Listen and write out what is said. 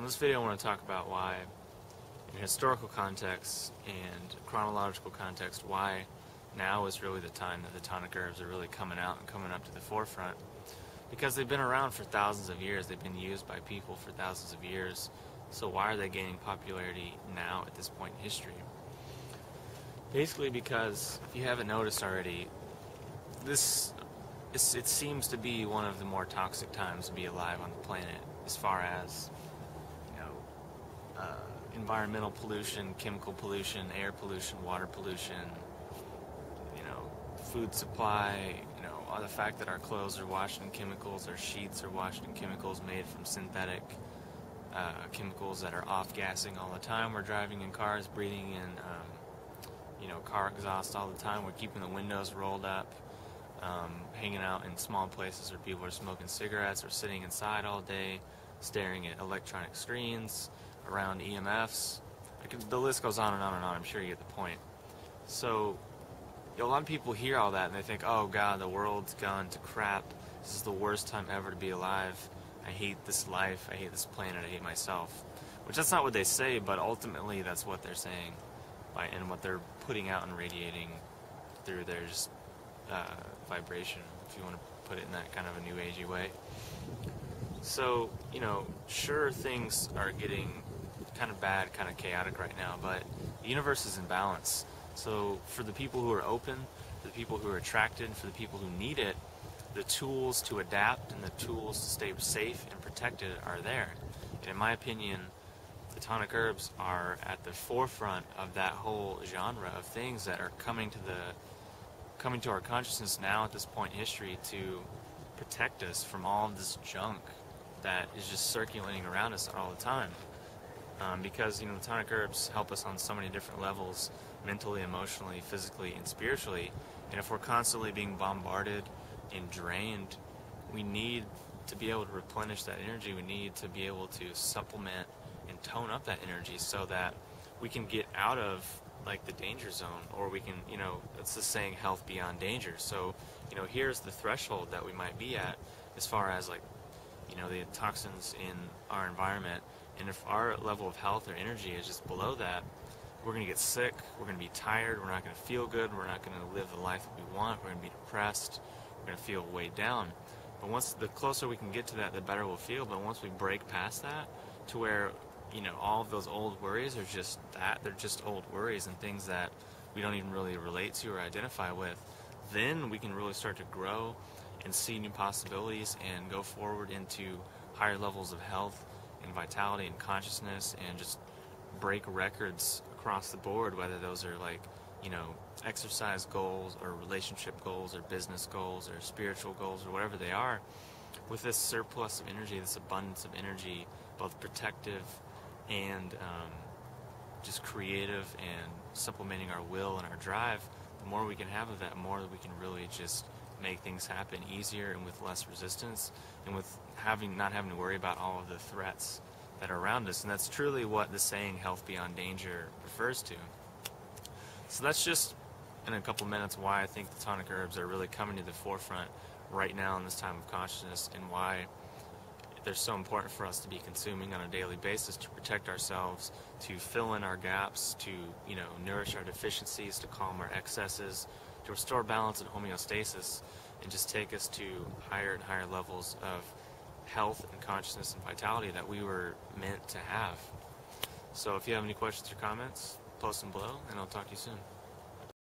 this video I want to talk about why, in historical context and chronological context, why now is really the time that the tonic herbs are really coming out and coming up to the forefront. Because they've been around for thousands of years, they've been used by people for thousands of years, so why are they gaining popularity now at this point in history? Basically because, if you haven't noticed already, it seems to be one of the more toxic times to be alive on the planet, as far as environmental pollution, chemical pollution, air pollution, water pollution, food supply, the fact that our clothes are washed in chemicals, our sheets are washed in chemicals made from synthetic chemicals that are off-gassing all the time. We're driving in cars, breathing in car exhaust all the time. We're keeping the windows rolled up, hanging out in small places where people are smoking cigarettes or sitting inside all day, staring at electronic screens, around EMFs. The list goes on and on and on. I'm sure you get the point. So a lot of people hear all that and they think, oh God, the world's gone to crap. This is the worst time ever to be alive. I hate this life. I hate this planet. I hate myself. Which that's not what they say, but ultimately that's what they're saying, and what they're putting out and radiating through their vibration, if you want to put it in that kind of a new agey way. So, sure, things are getting kind of bad, kind of chaotic right now, but the universe is in balance. So for the people who are open, for the people who are attracted, for the people who need it, the tools to adapt and the tools to stay safe and protected are there. And in my opinion, the tonic herbs are at the forefront of that whole genre of things that are coming to our consciousness now at this point in history to protect us from all of this junk that is just circulating around us all the time. Because the tonic herbs help us on so many different levels, mentally, emotionally, physically, and spiritually. And if we're constantly being bombarded and drained, we need to be able to replenish that energy. We need to be able to supplement and tone up that energy so that we can get out of the danger zone, or we can, it's the saying, health beyond danger. So, here's the threshold that we might be at as far as the toxins in our environment. And if our level of health or energy is just below that, we're going to get sick, we're going to be tired, we're not going to feel good, we're not going to live the life that we want, we're going to be depressed, we're going to feel weighed down. But the closer we can get to that, the better we'll feel. But once we break past that, to where, all of those old worries are just that, they're just old worries and things that we don't even really relate to or identify with, then we can really start to grow and see new possibilities and go forward into higher levels of health and vitality and consciousness, and just break records across the board, whether those are exercise goals or relationship goals or business goals or spiritual goals or whatever they are. With this surplus of energy, this abundance of energy, both protective and just creative and supplementing our will and our drive, the more we can have of that, the more that we can really just make things happen easier and with less resistance, and with not having to worry about all of the threats that are around us. And that's truly what the saying health beyond danger refers to. So that's just, in a couple minutes, why I think the tonic herbs are really coming to the forefront right now in this time of consciousness, and why they're so important for us to be consuming on a daily basis to protect ourselves, to fill in our gaps, to nourish our deficiencies, to calm our excesses, to restore balance and homeostasis, and just take us to higher and higher levels of health and consciousness and vitality that we were meant to have. So if you have any questions or comments, post them below, and I'll talk to you soon.